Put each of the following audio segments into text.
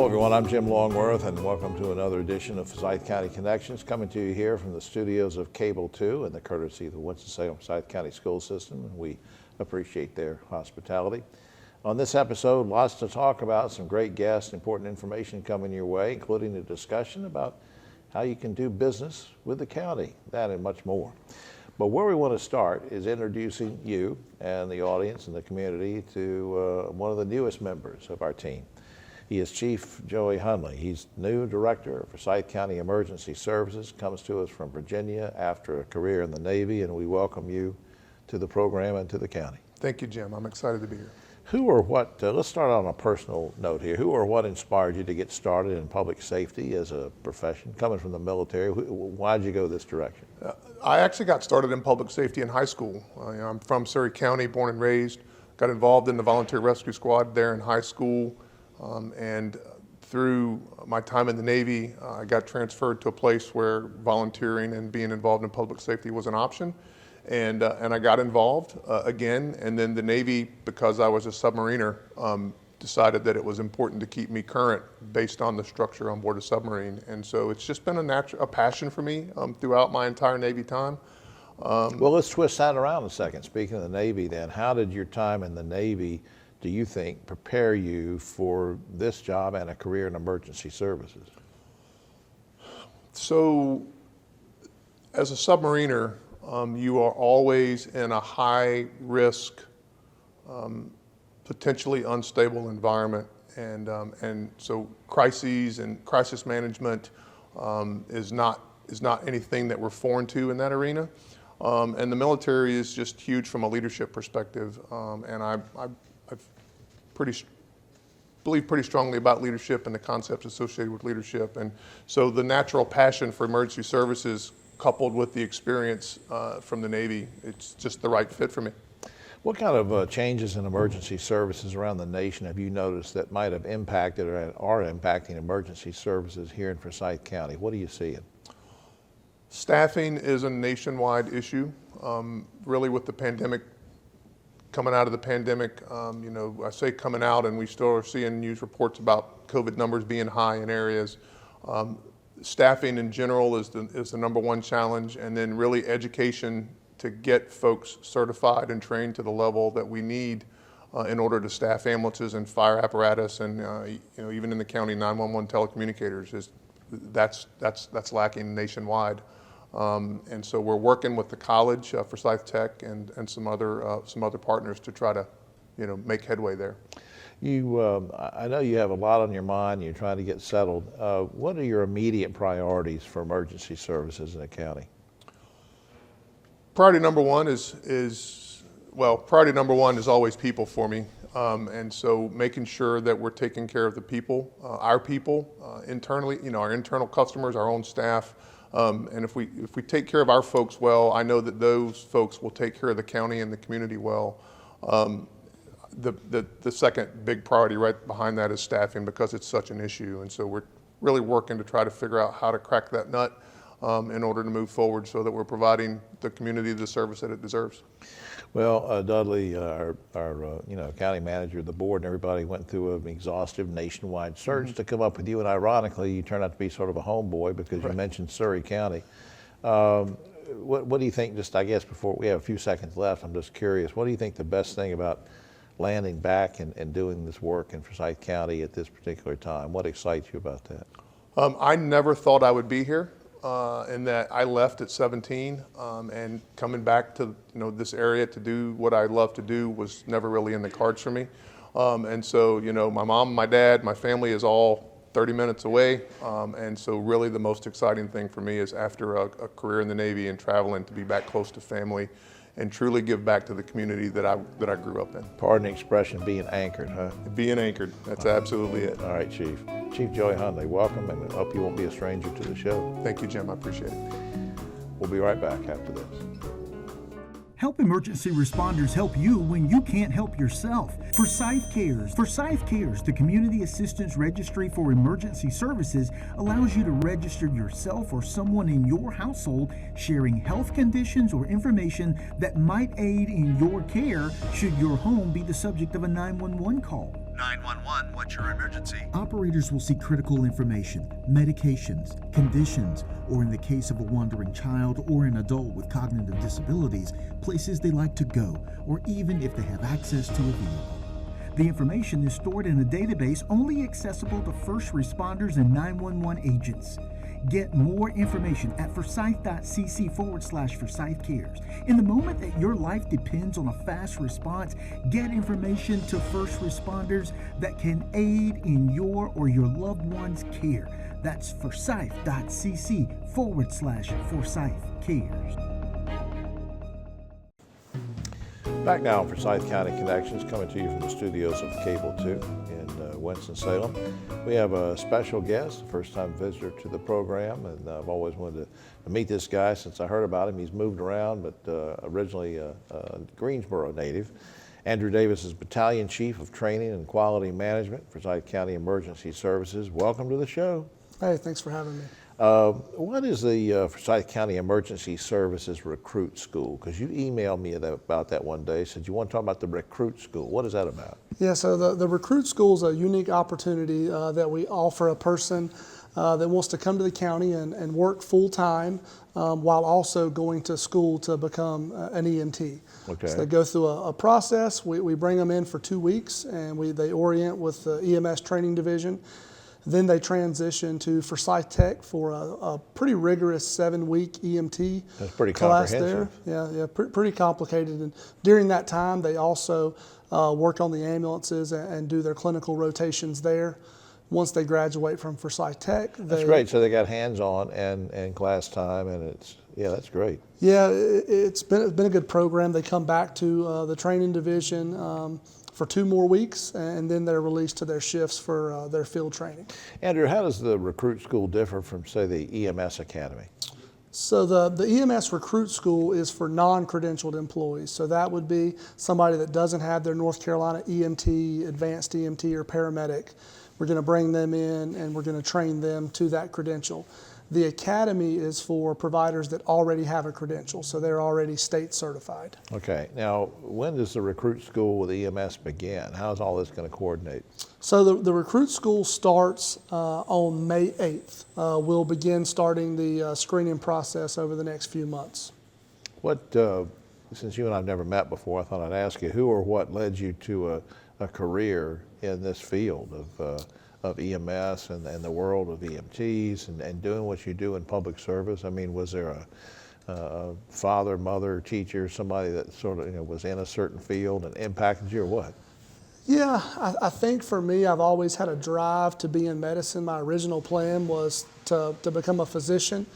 Hello everyone, I'm Jim Longworth and welcome to another edition of Forsyth County Connections, coming to you here from the studios of Cable 2 and the courtesy of the Winston-Salem Forsyth County School System, and we appreciate their hospitality. On this episode, lots to talk about, some great guests, important information coming your way, including a discussion about how you can do business with the county, that and much more. But where we want to start is introducing you and the audience and the community to one of the newest members of our team. He is Chief Joey Hundley. He's new director of Forsyth County Emergency Services, comes to us from Virginia after a career in the Navy, and we welcome you to the program and to the county. Thank you, Jim. I'm excited to be here. Who or what, let's start on a personal note here. Who or what inspired you to get started in public safety as a profession? Coming from the military, why did you go this direction? I actually got started in public safety in high school. I'm from Surrey County, born and raised. Got involved in the Volunteer Rescue Squad there in high school. And through my time in the Navy, I got transferred to a place where volunteering and being involved in public safety was an option. And I got involved again, and then the Navy, because I was a submariner, decided that it was important to keep me current based on the structure on board a submarine. And so it's just been a passion for me throughout my entire Navy time. Well, let's twist that around a second. Speaking of the Navy then, how did your time in the Navy, do you think, prepare you for this job and a career in emergency services? So as a submariner, you are always in a high risk, potentially unstable environment, and so crises and crisis management is not anything that we're foreign to in that arena, and the military is just huge from a leadership perspective, and I believe pretty strongly about leadership and the concepts associated with leadership, and so the natural passion for emergency services coupled with the experience from the Navy, it's just the right fit for me. What kind of changes in emergency services around the nation have you noticed that might have impacted or are impacting emergency services here in Forsyth County? What are you seeing? Staffing is a nationwide issue. Really with the pandemic, coming out of the pandemic, I say coming out, and we still are seeing news reports about COVID numbers being high in areas. Staffing in general is the number one challenge, and then really education to get folks certified and trained to the level that we need in order to staff ambulances and fire apparatus, and even in the county 911 telecommunicators that's lacking nationwide, and so we're working with the college, Forsyth Tech, and some other partners to try to make headway there. I know you have a lot on your mind. You're trying to get settled. What are your immediate priorities for emergency services in the county? Priority number one is always people for me, and so making sure that we're taking care of the people, our people internally, our internal customers, our own staff, and if we take care of our folks well, I know that those folks will take care of the county and the community well. The second big priority right behind that is staffing, because it's such an issue, and so we're really working to try to figure out how to crack that nut in order to move forward so that we're providing the community the service that it deserves. Well, Dudley, our county manager, the board, and everybody went through an exhaustive nationwide search to come up with you, and ironically, you turned out to be sort of a homeboy because you mentioned Surrey County. What do you think, just I guess before we have a few seconds left, I'm just curious, what do you think the best thing about landing back and doing this work in Forsyth County at this particular time? What excites you about that? I never thought I would be here, in that I left at 17, and coming back to this area to do what I love to do was never really in the cards for me. And so my mom, my dad, my family is all 30 minutes away, and so really the most exciting thing for me is after a career in the Navy and traveling to be back close to family and truly give back to the community that I grew up in. Pardon the expression, being anchored, huh? Being anchored, that's absolutely it. All right, Chief. Chief Joey Hundley, welcome, and I hope you won't be a stranger to the show. Thank you, Jim, I appreciate it. We'll be right back after this. Help emergency responders help you when you can't help yourself. Forsyth Cares. Forsyth Cares, the Community Assistance Registry for Emergency Services, allows you to register yourself or someone in your household sharing health conditions or information that might aid in your care should your home be the subject of a 911 call. 911, what's your emergency? Operators will see critical information, medications, conditions, or in the case of a wandering child or an adult with cognitive disabilities, places they like to go, or even if they have access to a vehicle. The information is stored in a database only accessible to first responders and 911 agents. Get more information at forsyth.cc/Forsyth Cares. In the moment that your life depends on a fast response, get information to first responders that can aid in your or your loved one's care. That's forsyth.cc/Forsyth Cares. Back now for Forsyth County Connections, coming to you from the studios of Cable 2 in Winston-Salem. We have a special guest, a first-time visitor to the program, and I've always wanted to meet this guy since I heard about him. He's moved around, but originally a Greensboro native. Andrew Davis is Battalion Chief of Training and Quality Management for Forsyth County Emergency Services. Welcome to the show. Hey, thanks for having me. What is the Forsyth County Emergency Services Recruit School? Because you emailed me about that one day, said you want to talk about the Recruit School. What is that about? Yeah, so the Recruit School is a unique opportunity that we offer a person that wants to come to the county and work full-time while also going to school to become an EMT. Okay. So they go through a process. We bring them in for 2 weeks, and they orient with the EMS training division. Then they transition to Forsyth Tech for a pretty rigorous 7-week EMT That's pretty class comprehensive. there. Yeah, pretty complicated. And during that time, they also work on the ambulances and do their clinical rotations there. Once they graduate from Forsyth Tech, That's great. So they got hands-on and class time, and that's great. Yeah, it's been a good program. They come back to the training division for 2 more weeks, and then they're released to their shifts for their field training. Andrew, how does the Recruit School differ from, say, the EMS Academy? So the EMS Recruit School is for non-credentialed employees. So that would be somebody that doesn't have their North Carolina EMT, advanced EMT, or paramedic. We're going to bring them in and we're going to train them to that credential. The academy is for providers that already have a credential, so they're already state certified. Okay. Now, when does the Recruit School with EMS begin? How's all this going to coordinate? So the Recruit School starts on May 8th. We'll begin starting the screening process over the next few months. What, since you and I've never met before, I thought I'd ask you, who or what led you to a career in this field of EMS and the world of EMTs and doing what you do in public service? I mean, was there a father, mother, teacher, somebody that sort of was in a certain field and impacted you, or what? Yeah, I think for me, I've always had a drive to be in medicine. My original plan was to become a physician.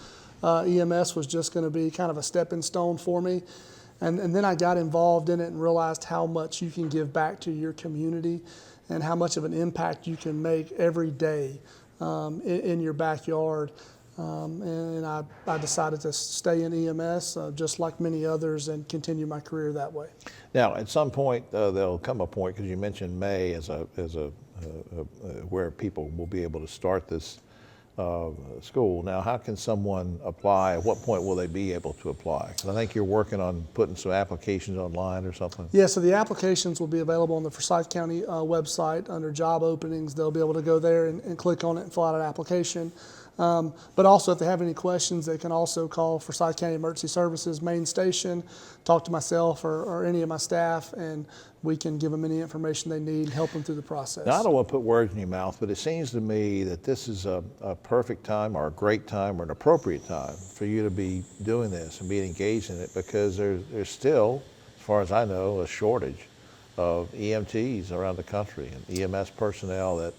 EMS was just going to be kind of a stepping stone for me. And then I got involved in it and realized how much you can give back to your community and how much of an impact you can make every day in your backyard. And I decided to stay in EMS just like many others and continue my career that way. Now, at some point, there'll come a point, because you mentioned May as where people will be able to start this school. Now, how can someone apply? At what point will they be able to apply? Because I think you're working on putting some applications online or something. Yeah, so the applications will be available on the Forsyth County website under job openings. They'll be able to go there and click on it and fill out an application. But also, if they have any questions, they can also call Forsyth County Emergency Services main station, talk to myself or any of my staff, and we can give them any information they need and help them through the process. Now, I don't want to put words in your mouth, but it seems to me that this is a perfect time or a great time or an appropriate time for you to be doing this and being engaged in it, because there's still, as far as I know, a shortage of EMTs around the country and EMS personnel that,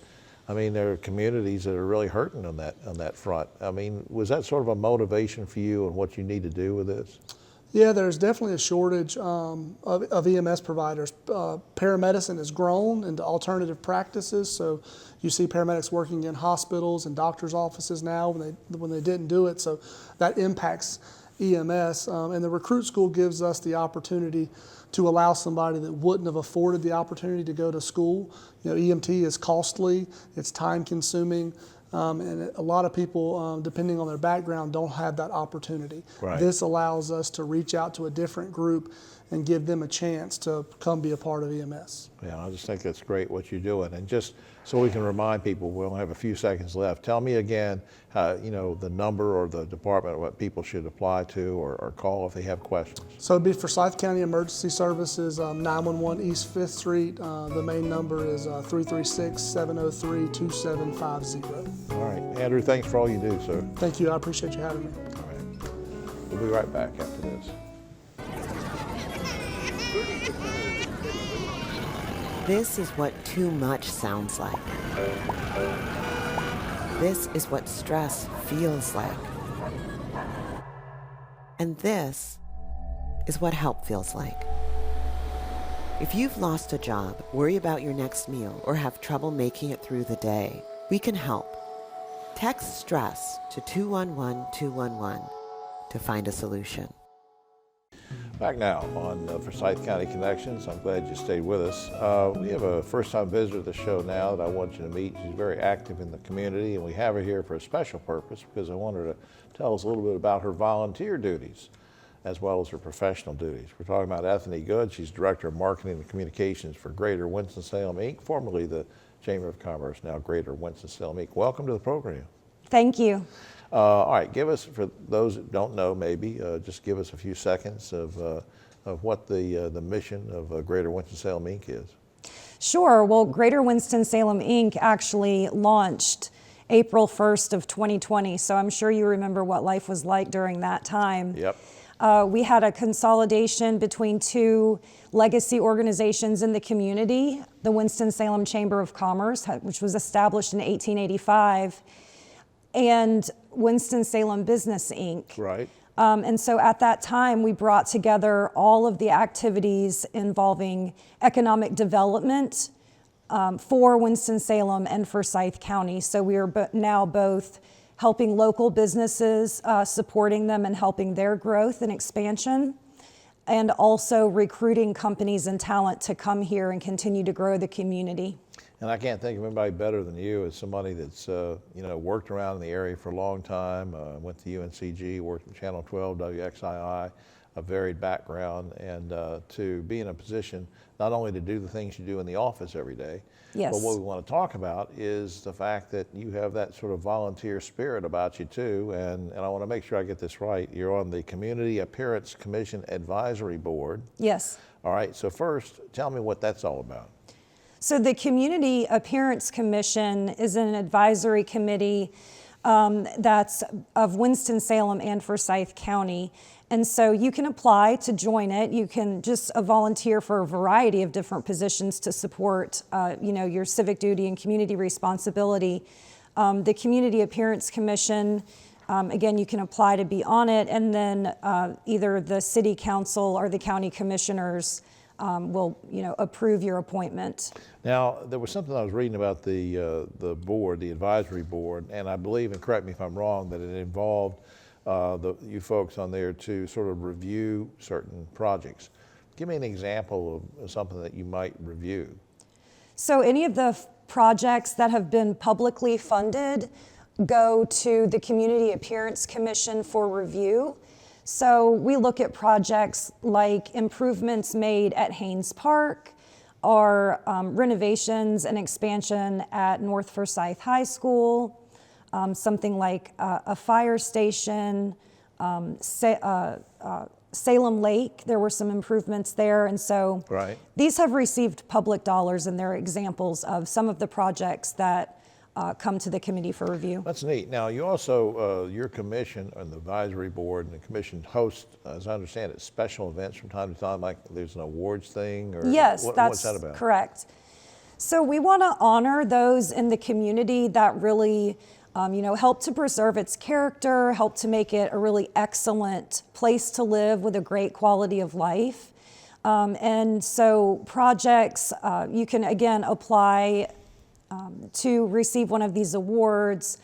I mean, there are communities that are really hurting on that front. I mean, was that sort of a motivation for you and what you need to do with this? Yeah, there's definitely a shortage of EMS providers. Paramedicine has grown into alternative practices, so you see paramedics working in hospitals and doctors' offices now when they didn't do it, so that impacts EMS. And the Recruit School gives us the opportunity to allow somebody that wouldn't have afforded the opportunity to go to school. EMT is costly, it's time consuming, And a lot of people, depending on their background, don't have that opportunity. Right. This allows us to reach out to a different group and give them a chance to come be a part of EMS. Yeah, I just think that's great what you're doing. And just so we can remind people, we only have a few seconds left. Tell me again, the number or the department, what people should apply to or call if they have questions. So it'd be Forsyth County Emergency Services, 911 East 5th Street. The main number is 336-703-2750. All right, Andrew, thanks for all you do, sir. Thank you. I appreciate you having me. All right, we'll be right back after this. This is what too much sounds like. This is what stress feels like. And this is what help feels like. If you've lost a job, worry about your next meal, or have trouble making it through the day, we can help. Text STRESS to 211-211 to find a solution. Back now on Forsyth County Connections. I'm glad you stayed with us. We have a first-time visitor to the show now that I want you to meet. She's very active in the community, and we have her here for a special purpose because I want her to tell us a little bit about her volunteer duties as well as her professional duties. We're talking about Ethanie Goode. She's Director of Marketing and Communications for Greater Winston-Salem, Inc., formerly the Chamber of Commerce, now Greater Winston-Salem, Inc. Welcome to the program. Thank you. All right, give us, for those that don't know maybe, just give us a few seconds of what the mission of Greater Winston-Salem, Inc. is. Sure. Well, Greater Winston-Salem, Inc. actually launched April 1st of 2020, so I'm sure you remember what life was like during that time. Yep. We had a consolidation between two legacy organizations in the community, the Winston-Salem Chamber of Commerce, which was established in 1885, and Winston-Salem Business, Inc. Right. And so at that time, we brought together all of the activities involving economic development for Winston-Salem and Forsyth County. So we are now both helping local businesses, supporting them and helping their growth and expansion, and also recruiting companies and talent to come here and continue to grow the community. And I can't think of anybody better than you as somebody that's worked around in the area for a long time, went to UNCG, worked at Channel 12, WXII, a varied background, and to be in a position not only to do the things you do in the office every day, Yes. but what we want to talk about is the fact that you have that sort of volunteer spirit about you too, and I want to make sure I get this right. You're on the Community Appearance Commission Advisory Board. Yes. All right, so first, tell me what that's all about. So the Community Appearance Commission is an advisory committee that's of Winston-Salem and Forsyth County. And so you can apply to join it. You can just volunteer for a variety of different positions to support your civic duty and community responsibility. The Community Appearance Commission, again, you can apply to be on it, and then either the city council or the county commissioners will approve your appointment. Now, there was something I was reading about the board, the advisory board, and I believe, and correct me if I'm wrong, that it involved you folks on there to sort of review certain projects. Give me an example of something that you might review. So any of the projects that have been publicly funded go to the Community Appearance Commission for review. So we look at projects like improvements made at Haynes Park, or renovations and expansion at North Forsyth High School, something like a fire station, Salem Lake, there were some improvements there. And so Right. these have received public dollars, and they're examples of some of the projects that come to the committee for review. That's neat. Now, you also, your commission and the advisory board and the commission host, as I understand it, special events from time to time, like there's an awards thing? Or Yes, what's that's that about? correct. So we want to honor those in the community that really help to preserve its character, help to make it a really excellent place to live with a great quality of life. And so projects, you can again apply to receive one of these awards.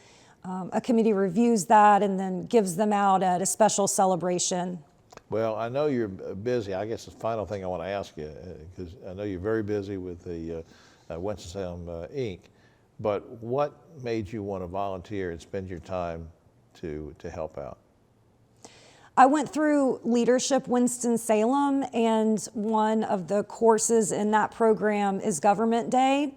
A committee reviews that and then gives them out at a special celebration. Well, I know you're busy. I guess the final thing I want to ask you, because I know you're very busy with the Winston-Salem Inc., but what made you want to volunteer and spend your time to help out? I went through Leadership Winston-Salem, and one of the courses in that program is Government Day.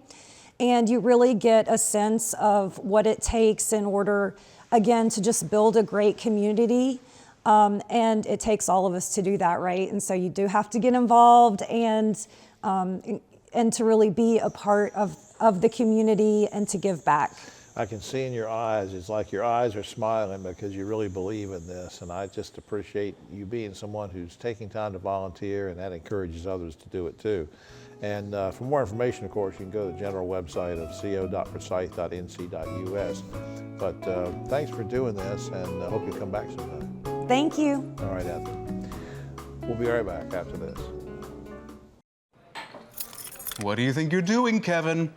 And you really get a sense of what it takes in order, again, to just build a great community. And it takes all of us to do that, right? And so you do have to get involved and to really be a part of the community and to give back. I can see in your eyes, it's like your eyes are smiling because you really believe in this, and I just appreciate you being someone who's taking time to volunteer, and that encourages others to do it too. And for more information, of course, you can go to the general website of co.forsyth.nc.us. But thanks for doing this, and I hope you come back sometime. Thank you. All right, Ethanie. We'll be right back after this. What do you think you're doing, Kevin?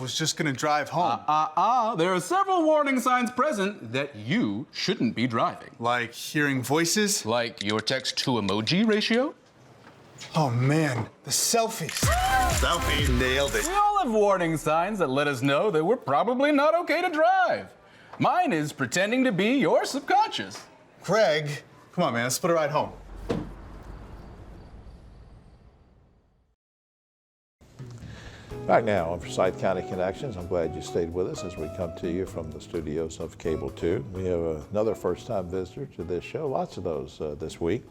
Was just gonna drive home. There are several warning signs present that you shouldn't be driving. Like hearing voices? Like your text-to-emoji ratio? Oh man, the selfies. Selfie. Nailed it. We all have warning signs that let us know that we're probably not okay to drive. Mine is pretending to be your subconscious. Craig, come on man, let's split a ride home. Back now on Forsyth County Connections. I'm glad you stayed with us as we come to you from the studios of Cable 2. We have another first-time visitor to this show, lots of those this week,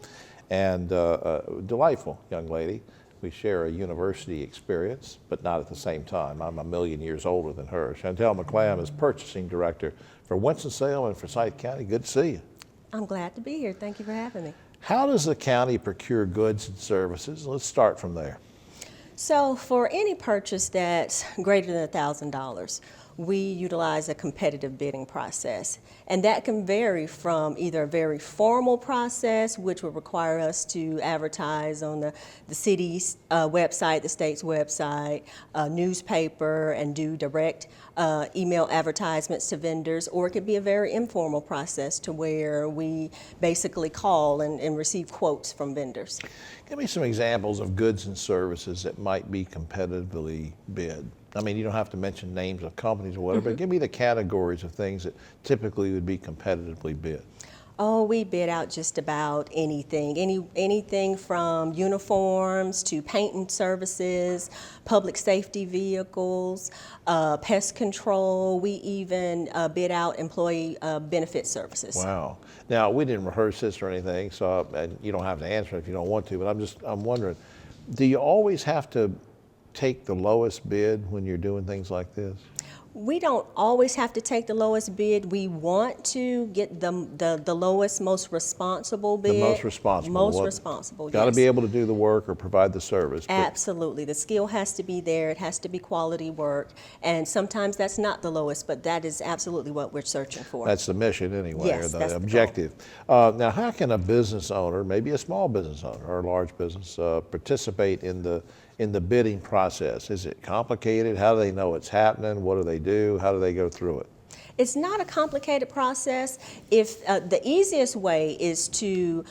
and a delightful young lady. We share a university experience, but not at the same time. I'm a million years older than her. Shantell McClam is Purchasing Director for Winston-Salem and Forsyth County. Good to see you. I'm glad to be here. Thank you for having me. How does the county procure goods and services? Let's start from there. So for any purchase that's greater than $1,000, we utilize a competitive bidding process. And that can vary from either a very formal process, which would require us to advertise on the city's website, the state's website, newspaper, and do direct email advertisements to vendors, or it could be a very informal process to where we basically call and receive quotes from vendors. Give me some examples of goods and services that might be competitively bid. I mean, you don't have to mention names of companies or whatever, but give me the categories of things that typically would be competitively bid. Oh, we bid out just about anything. Anything from uniforms to painting services, public safety vehicles, pest control. We even bid out employee benefit services. Wow. Now, we didn't rehearse this or anything, so and you don't have to answer if you don't want to, but I'm wondering, do you always have to take the lowest bid when you're doing things like this? We don't always have to take the lowest bid. We want to get the lowest, most responsible bid. The most responsible. Most responsible, Got to yes. be able to do the work or provide the service. Absolutely. The skill has to be there. It has to be quality work. And sometimes that's not the lowest, but that is absolutely what we're searching for. That's the mission anyway, Yes, or the that's the objective. Now, how can a business owner, maybe a small business owner or a large business, participate in the bidding process? Is it complicated? How do they know it's happening? What do they do? How do they go through it? It's not a complicated process. If the easiest way is to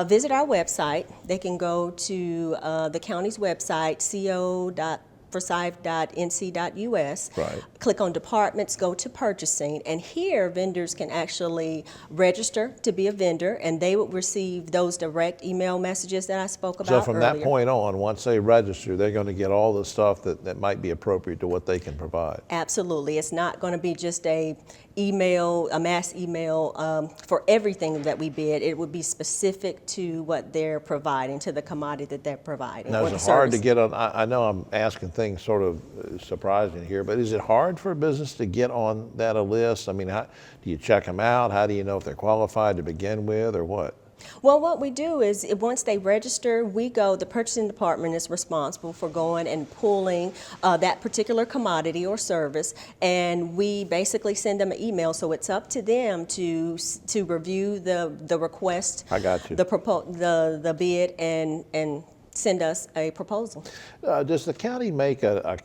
visit our website. They can go to the county's website, co.forsyth.nc.us. Right. Click on departments, go to purchasing, and here vendors can actually register to be a vendor, and they would receive those direct email messages that I spoke about So from earlier. that point on, once they register, they're going to get all the stuff that might be appropriate to what they can provide. Absolutely. It's not going to be just a mass email for everything that we bid. It would be specific to what they're providing, to the commodity that they're providing. Now, or is the it hard to service. get on? I know I'm asking things sort of surprising here, but is it hard for a business to get on that list? I mean, how do you check them out? How do you know if they're qualified to begin with, or what? Well, what we do is once they register, the purchasing department is responsible for going and pulling that particular commodity or service, and we basically send them an email. So it's up to them to review the request, I got you. the bid, and send us a proposal. Does the county make a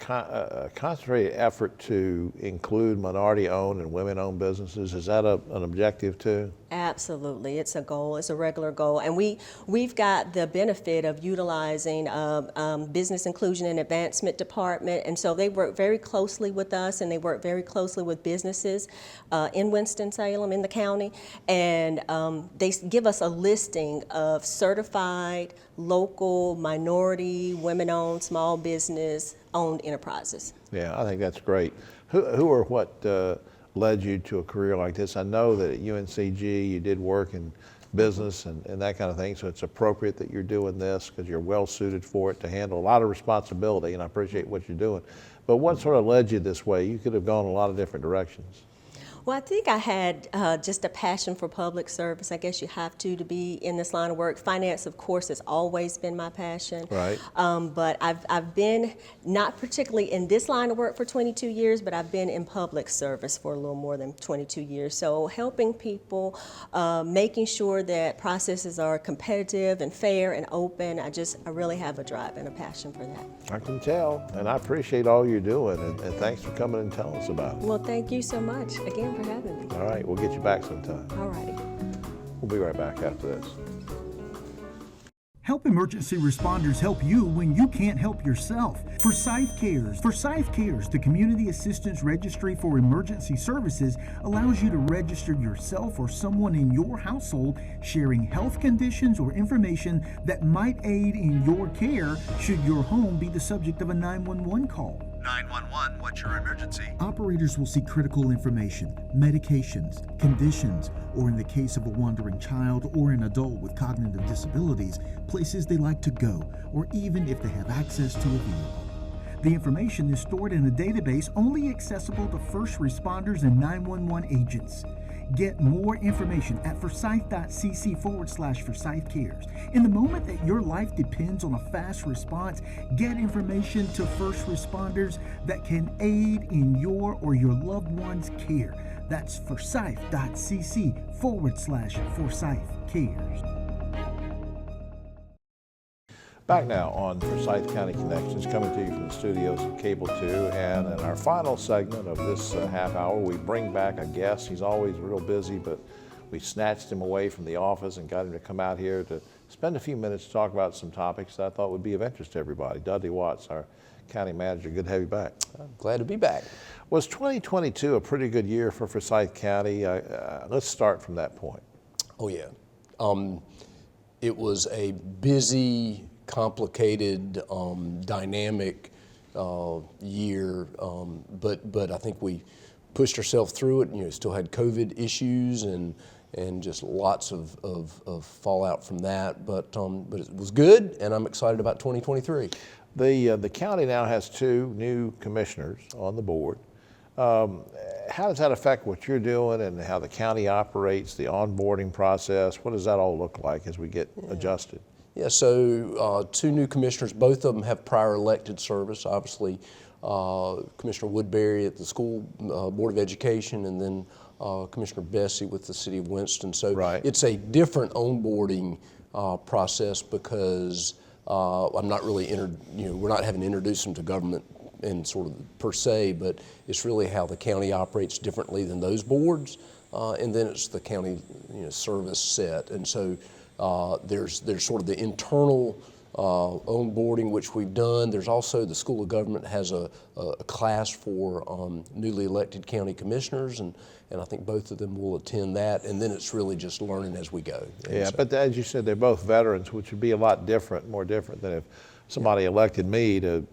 concentrated effort to include minority-owned and women-owned businesses? Is that an objective too? Absolutely, it's a goal. It's a regular goal, and we've got the benefit of utilizing Business Inclusion and Advancement Department, and so they work very closely with us, and they work very closely with businesses in Winston-Salem, in the county, and they give us a listing of certified, local, minority, women-owned, small business-owned enterprises. Yeah, I think that's great. Who or what led you to a career like this? I know that at UNCG you did work in business and that kind of thing, so it's appropriate that you're doing this because you're well suited for it to handle a lot of responsibility, and I appreciate what you're doing. But what sort of led you this way? You could have gone a lot of different directions. Well, I think I had just a passion for public service. I guess you have to be in this line of work. Finance, of course, has always been my passion. Right. But I've been not particularly in this line of work for 22 years, but I've been in public service for a little more than 22 years. So helping people, making sure that processes are competitive and fair and open. I really have a drive and a passion for that. I can tell, and I appreciate all you're doing, and thanks for coming and telling us about it. Well, thank you so much again for having me. All right, we'll get you back sometime. All righty. We'll be right back after this. Help emergency responders help you when you can't help yourself. Forsyth Cares, the Community Assistance Registry for Emergency Services, allows you to register yourself or someone in your household sharing health conditions or information that might aid in your care should your home be the subject of a 911 call. 911, what's your emergency? Operators will see critical information, medications, conditions, or in the case of a wandering child or an adult with cognitive disabilities, places they like to go, or even if they have access to a vehicle. The information is stored in a database only accessible to first responders and 911 agents. Get more information at forsyth.cc/Forsyth Cares. In the moment that your life depends on a fast response, get information to first responders that can aid in your or your loved one's care. That's forsyth.cc/Forsyth Cares. Back now on Forsyth County Connections, coming to you from the studios of Cable 2, and in our final segment of this half hour, we bring back a guest. He's always real busy, but we snatched him away from the office and got him to come out here to spend a few minutes to talk about some topics that I thought would be of interest to everybody. Dudley Watts, our county manager, good to have you back. I'm glad to be back. Was 2022 a pretty good year for Forsyth County? Let's start from that point. Oh yeah. It was a busy, complicated, dynamic year, but I think we pushed ourselves through it. You know, still had COVID issues and just lots of fallout from that. But it was good, and I'm excited about 2023. The county now has 2 new commissioners on the board. How does that affect what you're doing and how the county operates, the onboarding process? What does that all look like as we get adjusted? Yeah, so 2 new commissioners, both of them have prior elected service. Obviously, Commissioner Woodbury at the School Board of Education, and then Commissioner Bessie with the City of Winston. So it's a different onboarding process because I'm not really, we're not having to introduce them to government and sort of per se, but it's really how the county operates differently than those boards, and then it's the county service set, and so. There's sort of the internal onboarding, which we've done. There's also the School of Government has a class for newly elected county commissioners, and I think both of them will attend that. And then it's really just learning as we go. Yeah, so, but as you said, they're both veterans, which would be a lot more different than if somebody elected me to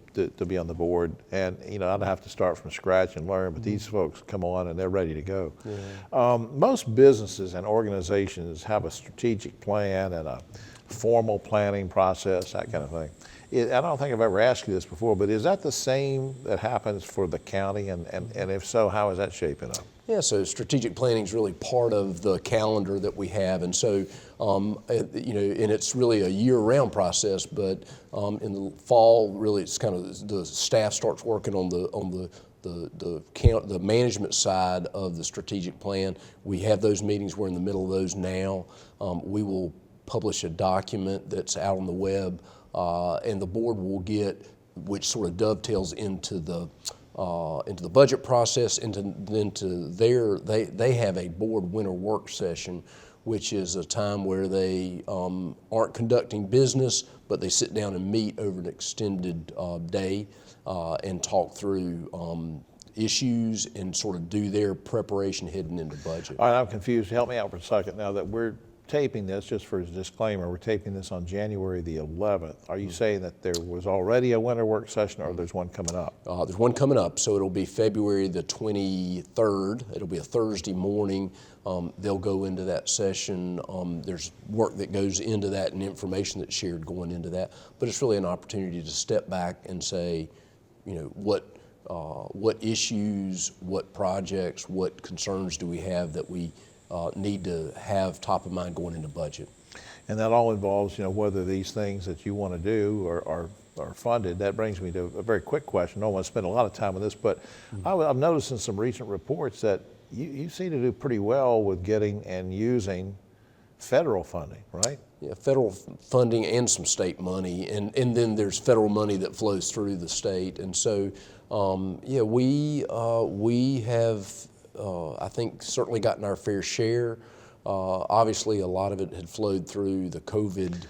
be on the board, and I'd have to start from scratch and learn, but these folks come on and they're ready to go. Yeah. Most businesses and organizations have a strategic plan and a formal planning process, that kind of thing. I don't think I've ever asked you this before, but is that the same that happens for the county, and if so, how is that shaping up? Yeah, so strategic planning is really part of the calendar that we have, and so and it's really a year-round process. But in the fall, really, it's kind of the staff starts working on the management side of the strategic plan. We have those meetings. We're in the middle of those now. We will publish a document that's out on the web, and the board will get, which sort of dovetails into the budget process, they have a board winter work session which is a time where they aren't conducting business, but they sit down and meet over an extended day and talk through issues and sort of do their preparation heading into budget. All right, I'm confused. Help me out for a second now that we're taping this, just for a disclaimer, we're taping this on January the 11th. Are you saying that there was already a winter work session or there's one coming up? There's one coming up, so it'll be February the 23rd. It'll be a Thursday morning. They'll go into that session. There's work that goes into that and information that's shared going into that, but it's really an opportunity to step back and say, you know, what issues, what projects, what concerns do we have that we need to have top of mind going into budget. And that all involves, you know, whether these things that you want to do are funded. That brings me to a very quick question. I don't want to spend a lot of time on this, but I've noticed in some recent reports that you seem to do pretty well with getting and using federal funding, right? Yeah, federal funding and some state money, and then there's federal money that flows through the state. And so, yeah, we have, I think, certainly gotten our fair share. Obviously, a lot of it had flowed through the COVID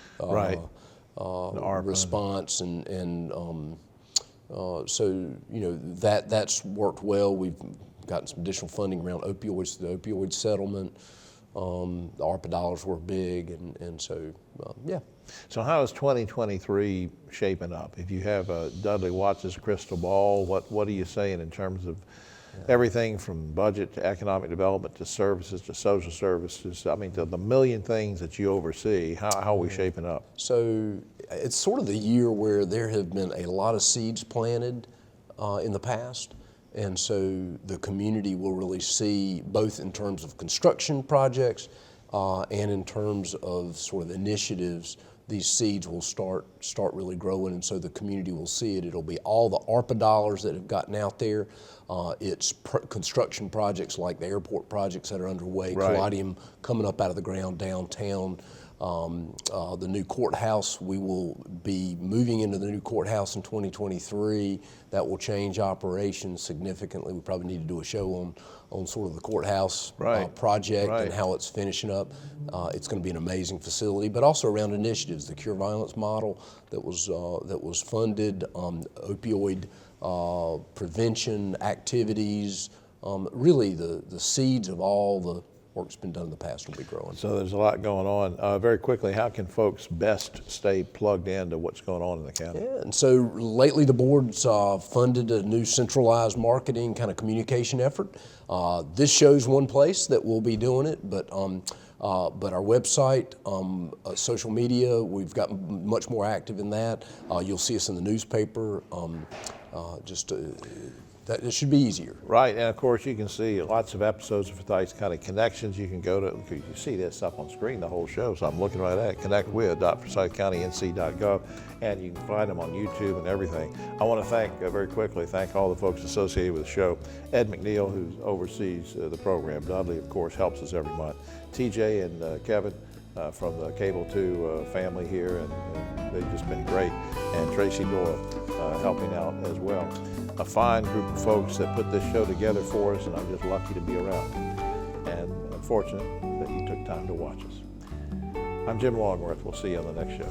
response, and so, you know, that's worked well. We've gotten some additional funding around opioids, the opioid settlement. The ARPA dollars were big, and so, yeah. So how is 2023 shaping up? If you have Dudley Watts' crystal ball, what are you saying in terms of everything from budget to economic development to services to social services? I mean, the million things that you oversee, how are we shaping up? So it's sort of the year where there have been a lot of seeds planted in the past. And so the community will really see, both in terms of construction projects and in terms of sort of initiatives, these seeds will start really growing, and so the community will see it. It'll be all the ARPA dollars that have gotten out there. It's construction projects like the airport projects that are underway, Caladium coming up out of the ground downtown. The new courthouse, we will be moving into the new courthouse in 2023. That will change operations significantly. We probably need to do a show on sort of the courthouse project and how it's finishing up. It's going to be an amazing facility, but also around initiatives, the Cure Violence model that was funded, opioid prevention activities, really the seeds of all the work's been done in the past will be growing. So there's a lot going on. Very quickly, how can folks best stay plugged into what's going on in the county? Yeah, and so lately the board's funded a new centralized marketing kind of communication effort. This show's one place that we'll be doing it, but our website, social media, we've gotten much more active in that. You'll see us in the newspaper. That it should be easier. Right, and of course you can see lots of episodes of Forsyth County Connections. You can go to, you see this up on screen, the whole show, so I'm looking right at it, connectwith.forsythcountync.gov, and you can find them on YouTube and everything. I want to thank, very quickly, all the folks associated with the show. Ed McNeil, who oversees the program. Dudley, of course, helps us every month. TJ and Kevin from the Cable 2 family here, and they've just been great. And Tracy Doyle helping out as well. A fine group of folks that put this show together for us, and I'm just lucky to be around. And I'm fortunate that you took time to watch us. I'm Jim Longworth. We'll see you on the next show.